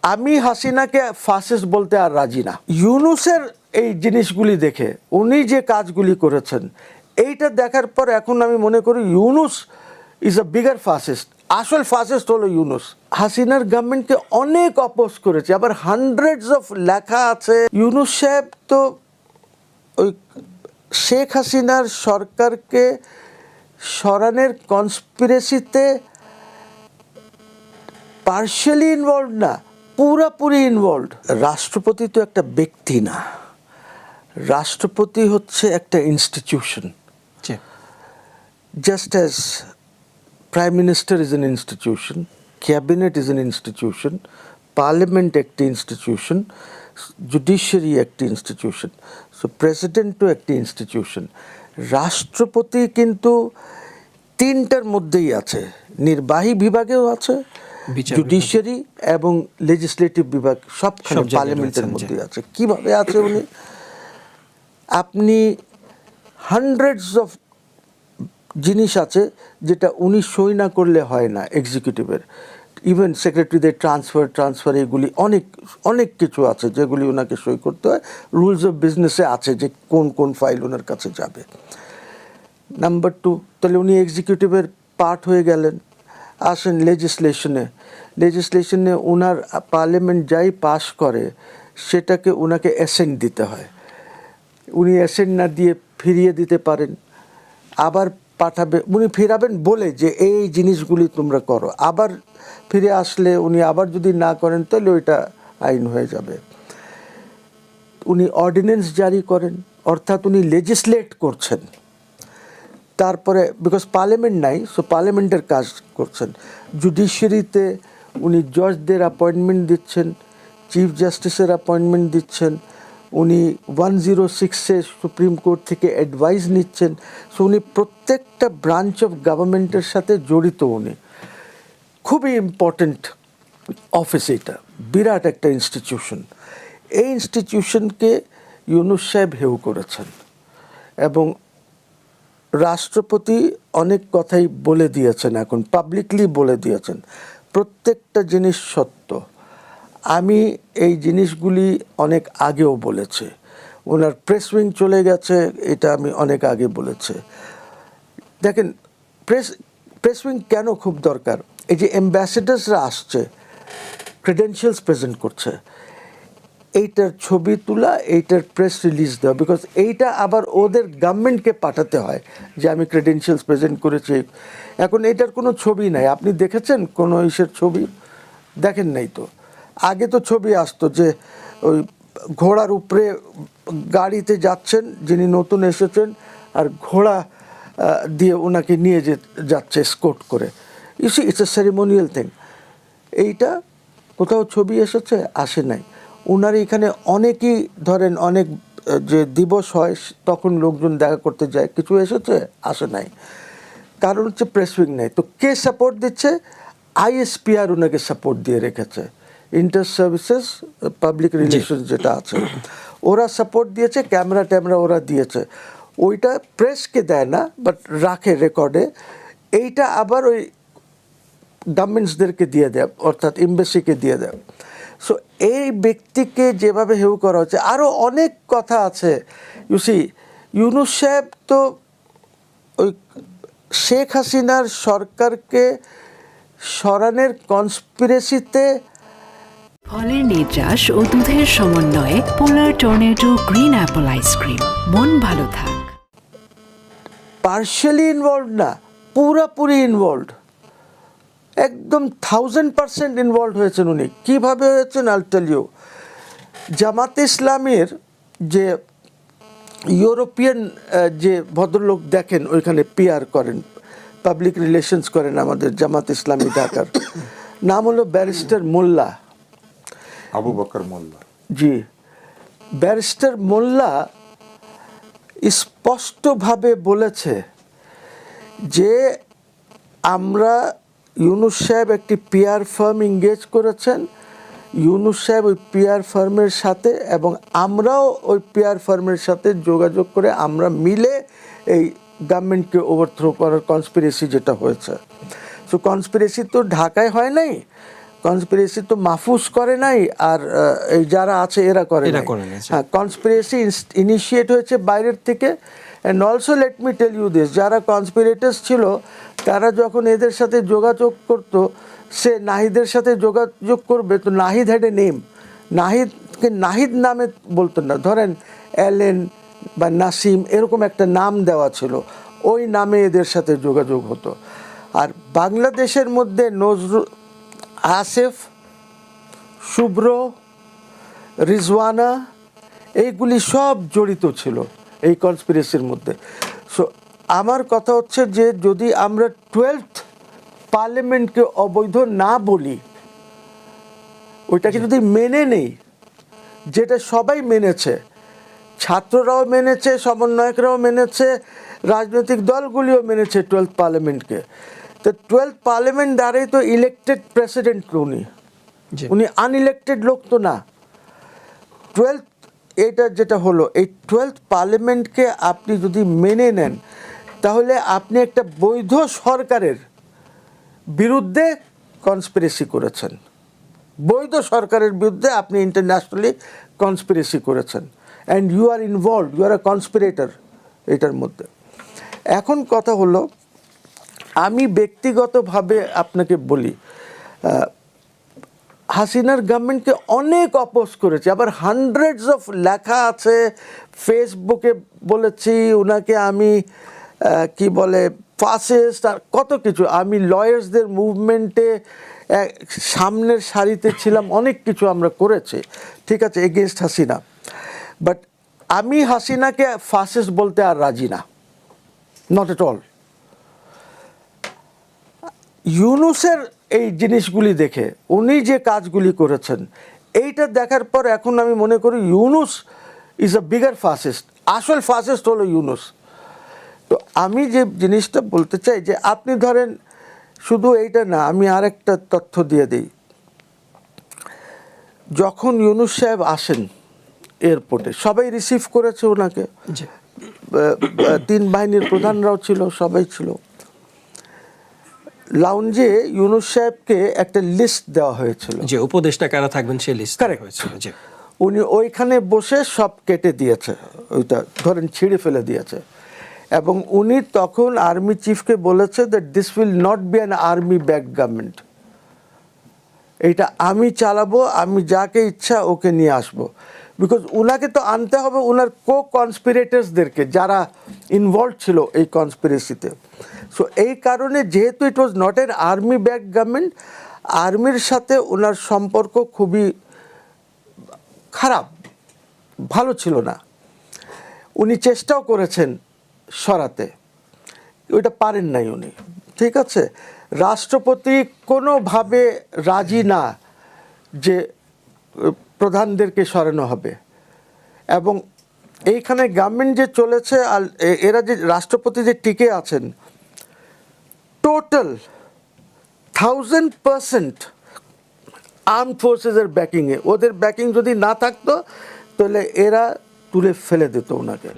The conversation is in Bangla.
আমি হাসিনাকে ফাসিস্ট বলতে আর রাজি না। ইউনূসের এই জিনিসগুলি দেখে উনি যে কাজগুলি করেছেন এইটা দেখার পর এখন আমি মনে করি Yunus is a bigger fascist. আসল ফাসিস্ট হলো ইউনূস। হাসিনার গভর্নমেন্টকে অনেক অপোজ করেছে, আবার হান্ড্রেডস অফ লেখা আছে। ইউনূস সাহেব তো ওই শেখ হাসিনার সরকারকে সরানোর কনস্পিরেসিতে পার্শিয়ালি ইনভলভ না, পুরাপুরি ইনভলভ। রাষ্ট্রপতি তো একটা ব্যক্তি না, রাষ্ট্রপতি হচ্ছে একটা institution. Just as prime minister is an institution, cabinet is an institution, parliament একটি ইনস্টিটিউশন, জুডিশিয়ারি একটি ইনস্টিটিউশন, সো প্রেসিডেন্টও একটি ইনস্টিটিউশন। রাষ্ট্রপতি কিন্তু তিনটার মধ্যেই আছে, নির্বাহী বিভাগেও আছে, জুডিশিয়ারি এবং লেজিসলেটিভ বিভাগ সবখানে পার্লামেন্টের মধ্যে আছে। কিভাবে আছে উনি? আপনি হান্ড্রেডস অফ জিনিস আছে যেটা উনি সই না করলে হয় না এক্সিকিউটিভের। ইভেন সেক্রেটারিদের ট্রান্সফার এগুলি অনেক অনেক কিছু আছে যেগুলি ওনাকে সই করতে হয়। রুলস অফ বিজনেসে আছে যে কোন কোন ফাইল ওনার কাছে যাবে। নাম্বার 2, তাহলে উনি এক্সিকিউটিভের পার্ট হয়ে গেলেন। আসেন লেজিসলেশনে ওনার পার্লামেন্ট যাই পাস করে সেটাকে ওনাকে অ্যাসেন্ট দিতে হয়। উনি অ্যাসেন্ট না দিয়ে ফিরিয়ে দিতে পারেন, আবার পাঠাবে, উনি ফেরাবেন বলে যে এই জিনিসগুলি তোমরা করো, আবার ফিরে আসলে উনি আবার যদি না করেন তাহলে ওইটা আইন হয়ে যাবে। উনি অর্ডিন্যান্স জারি করেন, অর্থাৎ উনি লেজিসলেট করছেন। তারপরে বিকজ পার্লামেন্ট নাই, সো পার্লামেন্টের কাজ করছেন। জুডিশিয়ারিতে উনি জজদের অ্যাপয়েন্টমেন্ট দিচ্ছেন, চিফ জাস্টিসের অ্যাপয়েন্টমেন্ট দিচ্ছেন, উনি 106-এ সুপ্রিম কোর্ট থেকে অ্যাডভাইস নিচ্ছেন। সো উনি প্রত্যেকটা ব্রাঞ্চ অফ গভর্নমেন্টের সাথে জড়িত। উনি খুবই ইম্পর্ট্যান্ট অফিস, এটা বিরাট একটা ইনস্টিটিউশন। এই ইনস্টিটিউশনকে ইউনূস সাহেব হেয় করেছেন এবং রাষ্ট্রপতি অনেক কথাই বলে দিয়েছেন, এখন পাবলিকলি বলে দিয়েছেন। প্রত্যেকটা জিনিস সত্য। আমি এই জিনিসগুলি অনেক আগেও বলেছি, ওনার প্রেস উইং চলে গেছে, এটা আমি অনেক আগে বলেছি। দেখেন প্রেস উইং কেন খুব দরকার? এই যে অ্যাম্বাসেডার্সরা আসছে, ক্রেডেনশিয়ালস প্রেজেন্ট করছে, এইটার ছবি তোলা, এইটার প্রেস রিলিজ দেওয়া, বিকজ এইটা আবার ওদের গভর্নমেন্টকে পাঠাতে হয় যে আমি ক্রেডেনশিয়ালস প্রেজেন্ট করেছি। এখন এইটার কোনো ছবি নাই, আপনি দেখেছেন কোনো ইসের ছবি? দেখেন নাই তো। আগে তো ছবি আসতো যে ওই ঘোড়ার উপরে গাড়িতে যাচ্ছেন যিনি নতুন এসেছেন, আর ঘোড়া দিয়ে ওনাকে নিয়ে যাচ্ছে স্কোর্ট করে। EC it's a ceremonial thing. এইটা কোথাও ছবি এসেছে? আসে নাই। ওনার এখানে অনেকেই ধরেন অনেক যে দিবস হয় তখন লোকজন দেখা করতে যায়, কিছু এসেছে? আসে নাই। কারণ হচ্ছে প্রেস উইং নেই। তো কে সাপোর্ট দিচ্ছে? আইএসপিআর ওনাকে সাপোর্ট দিয়ে রেখেছে, ইন্টার সার্ভিসেস পাবলিক রিলেশনস যেটা আছে, ওরা সাপোর্ট দিয়েছে, ক্যামেরা ট্যামেরা ওরা দিয়েছে। ওইটা প্রেসকে দেয় না, বাট রাখে রেকর্ডে। এইটা আবার ওই গভর্নমেন্টসদেরকে দিয়ে দেয়, অর্থাৎ এমবাসিকে দিয়ে দেয়। সো এই ব্যক্তিকে যেভাবে হেউ করা হচ্ছে, আরও অনেক কথা আছে। ইউসি ইউনূস সাহেব তো ওই শেখ হাসিনার সরকারকে সরানোর কনস্পিরেসিতে ফলের নির্যাস ও দুধের সমন্বয়ে পোলার টর্নেডো গ্রিন অ্যাপল আইসক্রিম। মন ভালো থাক। পার্শিয়ালি ইনভলভ না, পুরাপুরি ইনভলভ, একদম 1000% ইনভলভ হয়েছেন উনি। কীভাবে হয়েছেন? আল টেল ইউ। জামাতে ইসলামের যে ইউরোপিয়ান যে ভদ্রলোক দেখেন ওইখানে পিআর করেন, পাবলিক রিলেশনস করেন আমাদের জামাত ইসলামী ঢাকার, নাম হলো ব্যারিস্টার মোল্লা, আবু বকর মোল্লা। জি, ব্যারিস্টার মোল্লা স্পষ্টভাবে বলেছে যে আমরা ইউনূস সাহেব একটি পিআর ফার্ম এঙ্গেজ করেছেন, ইউনূস সাহেব ওই পিআর ফার্মের সাথে এবং আমরাও ওই পিআর ফার্মের সাথে যোগাযোগ করে আমরা মিলে এই গভর্নমেন্টকে ওভারথ্রো করার কনস্পিরেসি যেটা হয়েছে। সো কনস্পিরেসি তো ঢাকায় হয় নাই, কনস্পিরেসি তো মাহফুজ করে নাই, আর এই যারা আছে এরা করে নাই। হ্যাঁ, কনস্পিরেসি ইনিশিয়েট হয়েছে বাইরের থেকে। And also let me tell you this, যারা কনস্পিরেটার্স ছিল তারা যখন এদের সাথে যোগাযোগ করতো, সে নাহিদের সাথে যোগাযোগ করবে তো নাহিদ হ্যাড এ নেম, নাহিদকে নাহিদ নামে বলতেন না, ধরেন এলেন বা নাসিম এরকম একটা নাম দেওয়া ছিল, ওই নামে এদের সাথে যোগাযোগ হতো। আর বাংলাদেশের মধ্যে নজরুল, আসিফ, শুভ্র, রিজওয়ানা এইগুলি সব জড়িত ছিল এই কনস্পিরেসির মধ্যে। সো আমার কথা হচ্ছে যে যদি আমরা 12th পার্লামেন্টকে অবৈধ না বলি, ওইটাকে যদি মেনে নেই, যেটা সবাই মেনেছে, ছাত্ররাও মেনেছে, সমন্বয়করাও মেনেছে, রাজনৈতিক দলগুলিও মেনেছে 12th পার্লামেন্টকে, তো 12th পার্লামেন্ট দ্বারাই তো ইলেক্টেড প্রেসিডেন্ট উনি আনইলেক্টেড লোক তো না। 12th এটা যেটা হলো, এই 12th পার্লামেন্টকে আপনি যদি মেনে নেন তাহলে আপনি একটা বৈধ সরকারের বিরুদ্ধে কনস্পিরেসি করেছেন, বৈধ সরকারের বিরুদ্ধে আপনি ইন্টারন্যাশনালি কনস্পিরেসি করেছেন, and you are involved, you are a conspirator এটার মধ্যে। এখন কথা হলো, আমি ব্যক্তিগতভাবে আপনাকে বলি, হাসিনার গভর্নমেন্টকে অনেক অপোজ করেছে, আবার হান্ড্রেডস অফ লেখা আছে, ফেসবুকে বলেছি ওনাকে আমি কি বলে ফাসিস্ট আর কত কিছু, আমি লয়ার্সদের মুভমেন্টে সামনের সারিতে ছিলাম, অনেক কিছু আমরা করেছি, ঠিক আছে, এগেনস্ট হাসিনা। বাট আমি হাসিনাকে ফাসিস্ট বলতে আর রাজি না, নট এট অল। ইউনূসের এই জিনিসগুলি দেখে, উনি যে কাজগুলি করেছেন, এইটা দেখার পর এখন আমি মনে করি Yunus is a bigger fascist, আসল ফাসিস্ট হলো ইউনূস। তো আমি যে জিনিসটা বলতে চাই যে আপনি ধরেন শুধু এইটা না, আমি আরেকটা তথ্য দিয়ে দিই। যখন ইউনূস সাহেব আসেন এয়ারপোর্টে, সবাই রিসিভ করেছে ওনাকে, 3 বাহিনীর প্রধানরাও ছিল, সবাই ছিল। লাউঞ্জে ইউনূস সাহেবকে একটা লিস্ট দেওয়া হয়েছিল, যে উপদেষ্টা কারা থাকবেন সেই লিস্ট হয়েছিল। উনি ওইখানে বসে সব কেটে দিয়েছে, ওইটা ধরেন ছিঁড়ে ফেলে দিয়েছে, এবং উনি তখন আর্মি চিফকে বলেছে that this will not be an army backed government, এইটা আমি চালাবো, আমি যাকে ইচ্ছা ওকে নিয়ে আসবো, বিকজ উনাকে তো আনতে হবে উনার কনস্পিরেটার্সদেরকে যারা ইনভলভ ছিল এই কনস্পিরেসিতে। সো এই কারণে যেহেতু it was not an army backed government, আর্মির সাথে ওনার সম্পর্ক খুবই খারাপ, ভালো ছিল না। উনি চেষ্টাও করেছেন সরাতে, ওইটা পারেন নাই উনি, ঠিক আছে। রাষ্ট্রপতি কোনোভাবে রাজি না যে প্রধানদেরকে সরানো হবে, এবং এইখানে গভর্নমেন্ট যে চলেছে আর এরা যে রাষ্ট্রপতি যে টিকে আছেন, টোটাল 1000% আর্মড ফোর্সেসের ব্যাকিংয়ে, ওদের ব্যাকিং যদি না থাকতো তাহলে এরা তুলে ফেলে দিত ওনাকে।